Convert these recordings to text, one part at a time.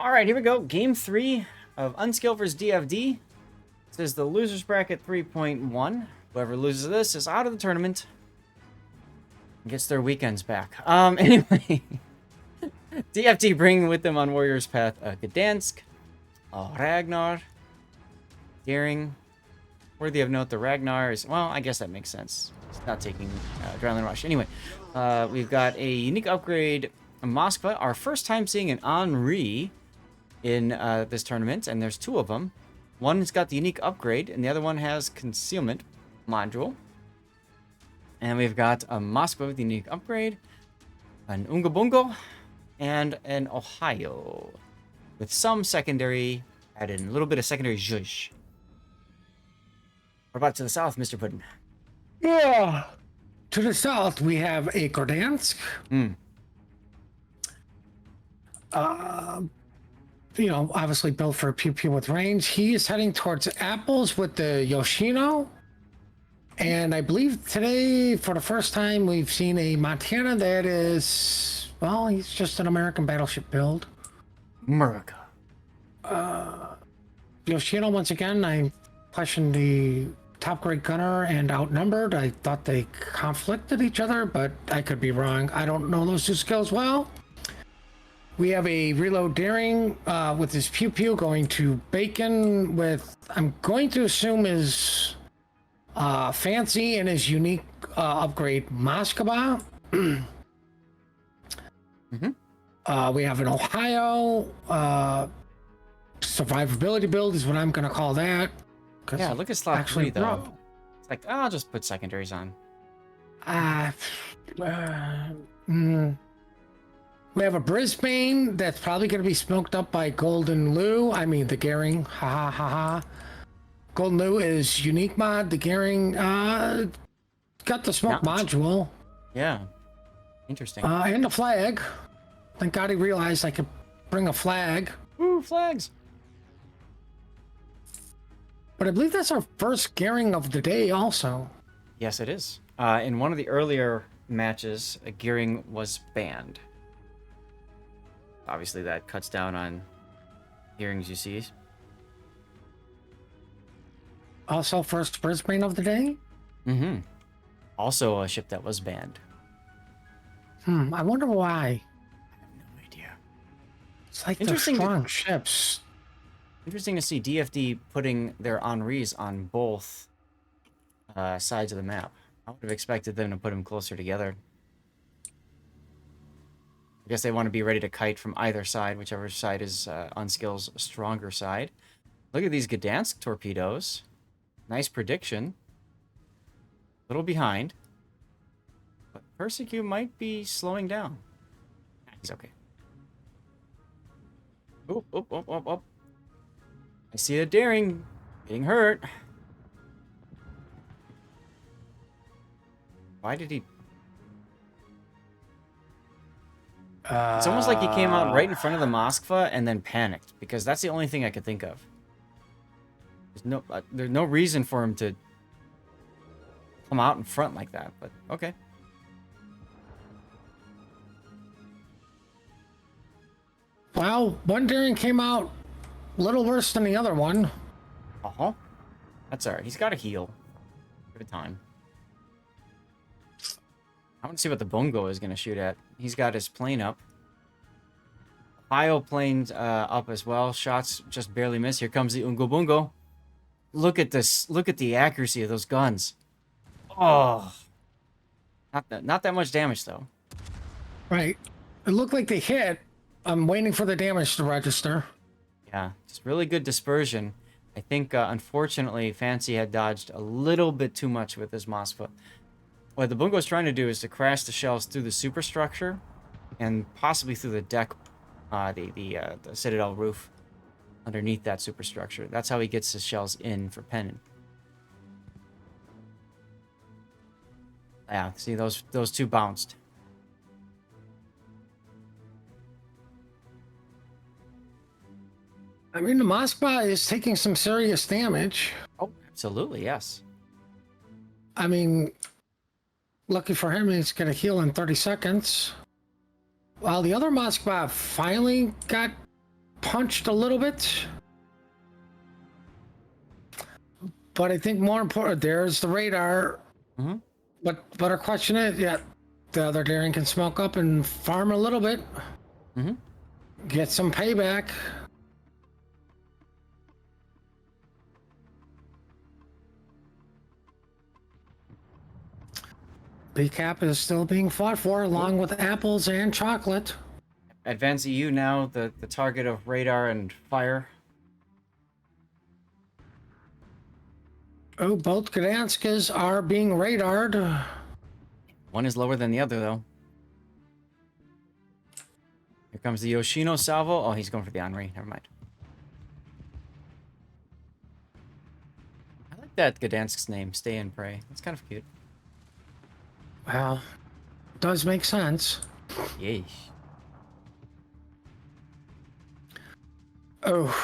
All right, here we go. Game 3 of Unskl vs. DFD. This is the losers bracket 3.1. Whoever loses this is out of the tournament. Gets their weekends back. Anyway, DFD bringing with them on Warriors Path Gdansk, Ragnar, Daring. Worthy of note, the Ragnar is, well, I guess that makes sense. It's not taking Adrenaline Rush. Anyway, we've got a unique upgrade, Moskva. Our first time seeing an Henri in this tournament, and there's two of them. One's got the unique upgrade, and the other one has concealment module. And we've got a Moskva with the unique upgrade, an Ungabungo, and an Ohio with some secondary added in, a little bit of secondary zhuzh. What about to the south, Mr. Puddin? Yeah. To the south, we have a Gdansk. Obviously built for pew pew with range. He is heading towards Apples with the Yoshino. And I believe today, for the first time, we've seen a Montana that is, well, he's just an American battleship build. America. Yoshino, once again, I questioned the top grade gunner and outnumbered. I thought they conflicted each other, but I could be wrong. I don't know those two skills well. We have a Reload Daring with his Pew Pew going to Bacon with, I'm going to assume, his Fancy and his unique upgrade Moskva. We have an Ohio survivability build is what I'm going to call that. Yeah, look at slot 3 though. It's like, I'll just put secondaries on. We have a Brisbane that's probably going to be smoked up by Golden Lou. I mean, the Garing. Ha ha ha ha. Golden Lou is unique mod. The Garing got the smoke module. Yeah. Interesting. And a flag. Thank God he realized I could bring a flag. Woo, flags. But I believe that's our first Garing of the day also. Yes, it is. In one of the earlier matches, a Gearing was banned. Obviously, that cuts down on Gearings you see. Also, first Brisbane of the day? Mm-hmm. Also a ship that was banned. I wonder why. I have no idea. It's like they're strong ships. Interesting to see DFD putting their Henris on both sides of the map. I would have expected them to put them closer together. I guess they want to be ready to kite from either side, whichever side is Unskl's stronger side. Look at these Gdansk torpedoes. Nice prediction. A little behind. But Persecute might be slowing down. He's okay. Oop, oop, oop, oop, oop. I see a Daring getting hurt. Why did he... It's almost like he came out right in front of the Moskva and then panicked, because that's the only thing I could think of. There's no reason for him to come out in front like that, but okay. Well, one Daring came out a little worse than the other one. Uh-huh. That's alright. He's got a heal. Give it time. I want to see what the Bongo is going to shoot at. He's got his plane up. Ohio plane's up as well. Shots just barely miss. Here comes the Ungabungo. Look at this. Look at the accuracy of those guns. Oh. Not that much damage, though. Right. It looked like they hit. I'm waiting for the damage to register. Yeah, just really good dispersion. I think, unfortunately, Fancy had dodged a little bit too much with his Moskva. What the Bungo is trying to do is to crash the shells through the superstructure and possibly through the deck, the Citadel roof underneath that superstructure. That's how he gets his shells in for pennon. Yeah, see, those two bounced. I mean, the Moskva is taking some serious damage. Oh, absolutely, yes. I mean, lucky for him, he's going to heal in 30 seconds. While the other Moskva finally got punched a little bit. But I think more important, there's the radar. Mm-hmm. But our question is, yeah, the other daring can smoke up and farm a little bit. Mm-hmm. Get some payback. BCAP is still being fought for, along with apples and chocolate. Advance EU now, the target of radar and fire. Oh, both Gdanskas are being radared. One is lower than the other, though. Here comes the Yoshino salvo. Oh, he's going for the Henri. Never mind. I like that Gdansk's name, Stay and Pray. That's kind of cute. Well, does make sense. Yeesh. Oh,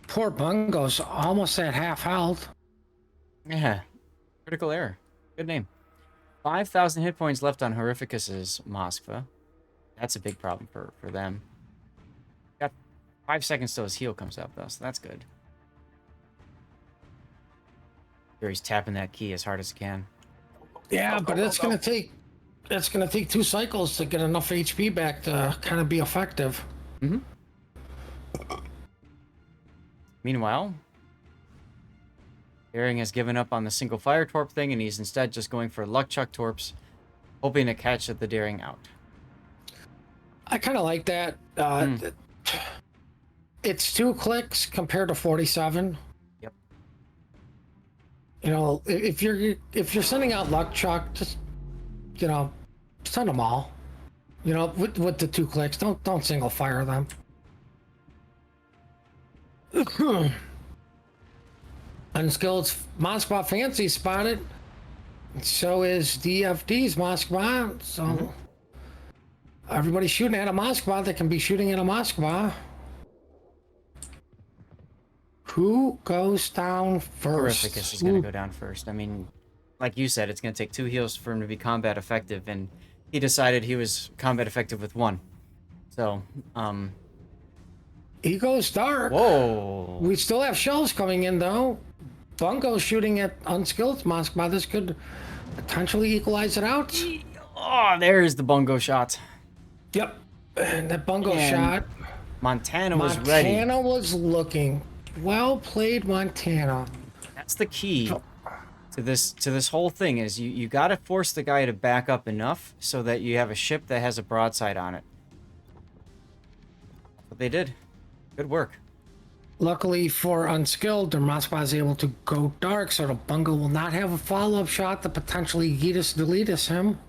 poor Bungo's almost at half health. Yeah. Critical error. Good name. 5,000 hit points left on Horrificus's Moskva. That's a big problem for them. Got 5 seconds till his heal comes up, though, so that's good. Here he's tapping that key as hard as he can. Yeah, but it's gonna take 2 cycles to get enough HP back to kind of be effective. Mm-hmm. Meanwhile, Daring has given up on the single fire torp thing, and he's instead just going for luck chuck torps, hoping to catch the Daring out. I kind of like that. It's 2 clicks compared to 47. Yep. You know, if you're sending out luck chuck, just send them all. You know, with the 2 clicks, don't single fire them. Unskilled's Moskva Fancy spotted. So is DFD's Moskva. So everybody's shooting at a Moskva that can be shooting at a Moskva. Who goes down first? Horrificus is going to go down first. I mean, like you said, it's going to take 2 heals for him to be combat effective, and he decided he was combat effective with 1. So, he goes dark. Whoa. We still have shells coming in, though. Bungo's shooting at Unskilled's Moskva. This could potentially equalize it out. Oh, there's the Bungo shot. Yep. And that Bungo shot. Montana was ready. Montana was looking. Well played, Montana. That's the key to this whole thing is you got to force the guy to back up enough so that you have a ship that has a broadside on it. But they did. Good work. Luckily for Unskilled, their Moskva is able to go dark, so the Bungo will not have a follow-up shot to potentially deletus him.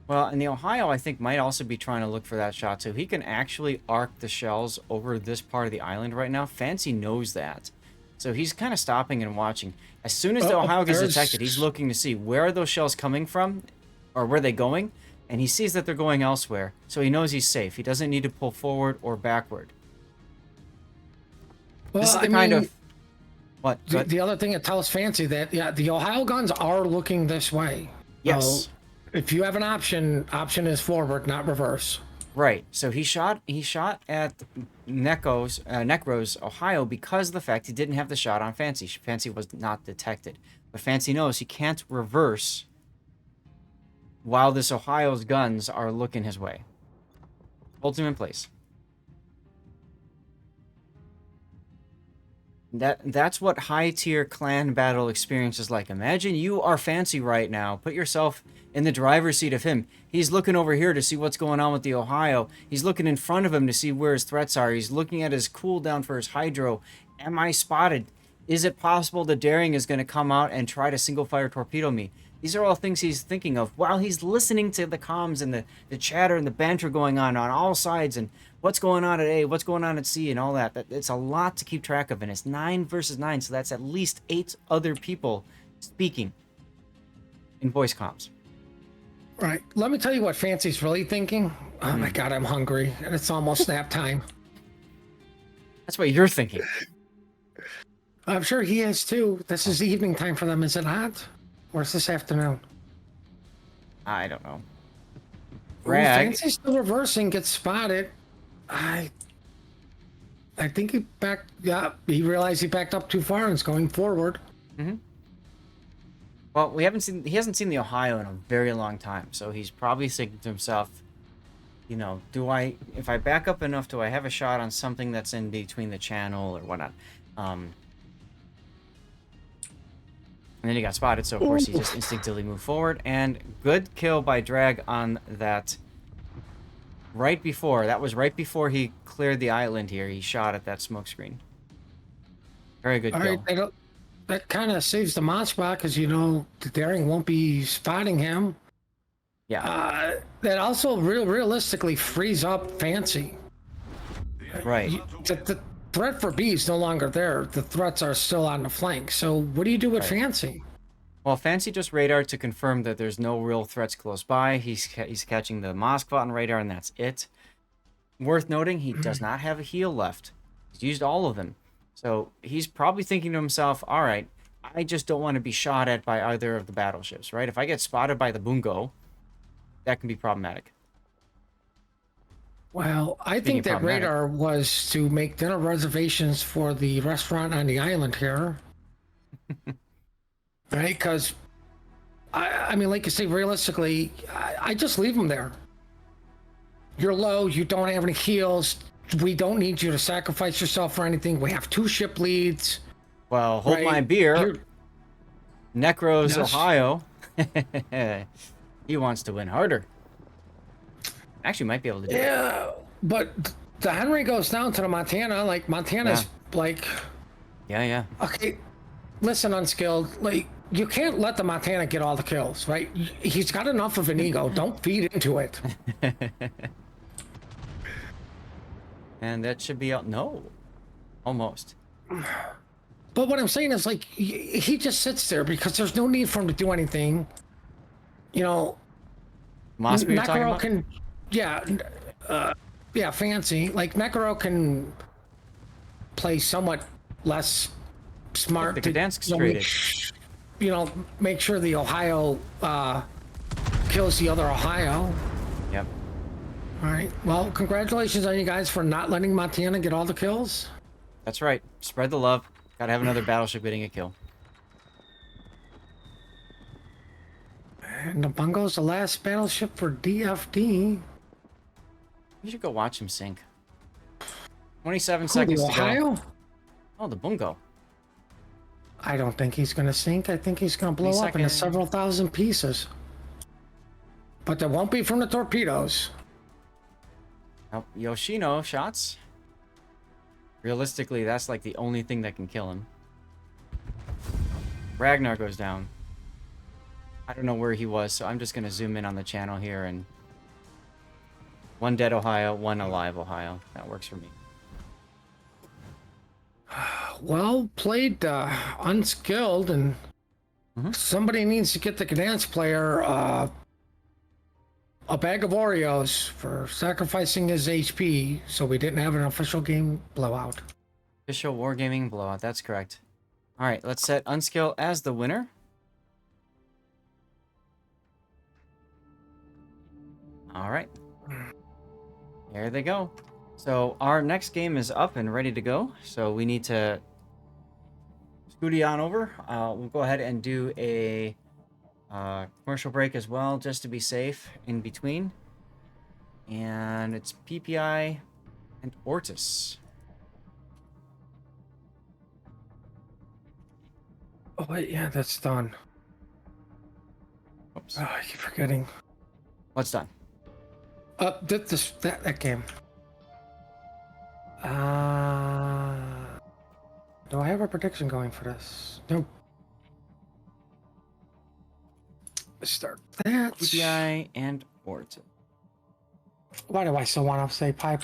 Well, and the Ohio, I think, might also be trying to look for that shot, too. He can actually arc the shells over this part of the island right now. Fancy knows that. So he's kind of stopping and watching. As soon as the Ohio gets detected, he's looking to see where are those shells coming from, or where are they going, and he sees that they're going elsewhere, so he knows he's safe. He doesn't need to pull forward or backward. Well, this is the kind of... What? The other thing that tells Fancy that, yeah, the Ohio guns are looking this way. Yes. So if you have an option is forward, not reverse. Right. So he shot at Necro's Ohio because of the fact he didn't have the shot on Fancy. Fancy was not detected. But Fancy knows he can't reverse while this Ohio's guns are looking his way. Holds him in place. That's what high-tier clan battle experience is like. Imagine you are Fancy right now. Put yourself in the driver's seat of him. He's looking over here to see what's going on with the Ohio. He's looking in front of him to see where his threats are. He's looking at his cooldown for his Hydro. Am I spotted? Is it possible the Daring is going to come out and try to single-fire torpedo me? These are all things he's thinking of while he's listening to the comms and the chatter and the banter going on all sides and what's going on at A, what's going on at C, and all that. It's a lot to keep track of, and it's 9 versus 9, so that's at least 8 other people speaking in voice comms. Right. Let me tell you what Fancy's really thinking. Oh my God, I'm hungry, and it's almost nap time. That's what you're thinking. I'm sure he is too. This is evening time for them, is it not? Or is this afternoon? I don't know. Fancy's still reversing, gets spotted. I think he backed. Yeah, he realized he backed up too far and is going forward. Mm-hmm. Well, he hasn't seen the Ohio in a very long time, so he's probably thinking to himself, you know, if I back up enough, do I have a shot on something that's in between the channel or whatnot? And then he got spotted, so of course he just instinctively moved forward. And good kill by Drag on that. That was right before he cleared the island here. He shot at that smoke screen. Very good kill. All right, that kind of saves the mod spot because you know the Daring won't be spotting him. Yeah. That also realistically frees up Fancy. Right. The threat for B is no longer there. The threats are still on the flank. So what do you do with Fancy? Well, Fancy just radared to confirm that there's no real threats close by. He's catching the Moskva on radar, and that's it. Worth noting, he does not have a heal left. He's used all of them. So he's probably thinking to himself, all right, I just don't want to be shot at by either of the battleships, right? If I get spotted by the Bungo, that can be problematic. Well, I think that radar was to make dinner reservations for the restaurant on the island here. Right? Because, I mean, like you say, realistically, I just leave them there. You're low, you don't have any heals. We don't need you to sacrifice yourself for anything. We have 2 ship leads. Well, hold my beer. Necros, yes. Ohio. He wants to win harder. Actually, might be able to do it. Yeah, but the Henry goes down to the Montana. Like, Montana's like... Yeah. Okay, listen, Unskilled. Like, you can't let the Montana get all the kills, right? He's got enough of an ego. Don't feed into it. And that should be out. No. Almost. But what I'm saying is, like, he just sits there because there's no need for him to do anything. You know, Necro can... Yeah, Fancy. Like, Necro can play somewhat less smart. The Gdansk traded. Make sure the Ohio kills the other Ohio. Yep. All right. Well, congratulations on you guys for not letting Montana get all the kills. That's right. Spread the love. Gotta have another battleship getting a kill. And the Bungo's the last battleship for DFD. You should go watch him sink. 27 seconds to go. Oh, the Bungo. I don't think he's going to sink. I think he's going to blow up into several thousand pieces. But there won't be from the torpedoes. Nope. Yoshino shots. Realistically, that's like the only thing that can kill him. Ragnar goes down. I don't know where he was, so I'm just going to zoom in on the channel here and... 1 dead Ohio, 1 alive Ohio. That works for me. Well played, Unskilled, and somebody needs to get the Gdansk player a bag of Oreos for sacrificing his HP so we didn't have an official game blowout. Official wargaming blowout, that's correct. Alright, let's set Unskl as the winner. Alright. There they go. So our next game is up and ready to go. So we need to scooty on over. We'll go ahead and do a commercial break as well, just to be safe in between. And it's PPI and Ortis. Oh wait, yeah, that's done. Oops. Oh, I keep forgetting. What's done? That game. Do I have a prediction going for this? Nope. Start that. PPI and Ortis. Why do I still want to say pie?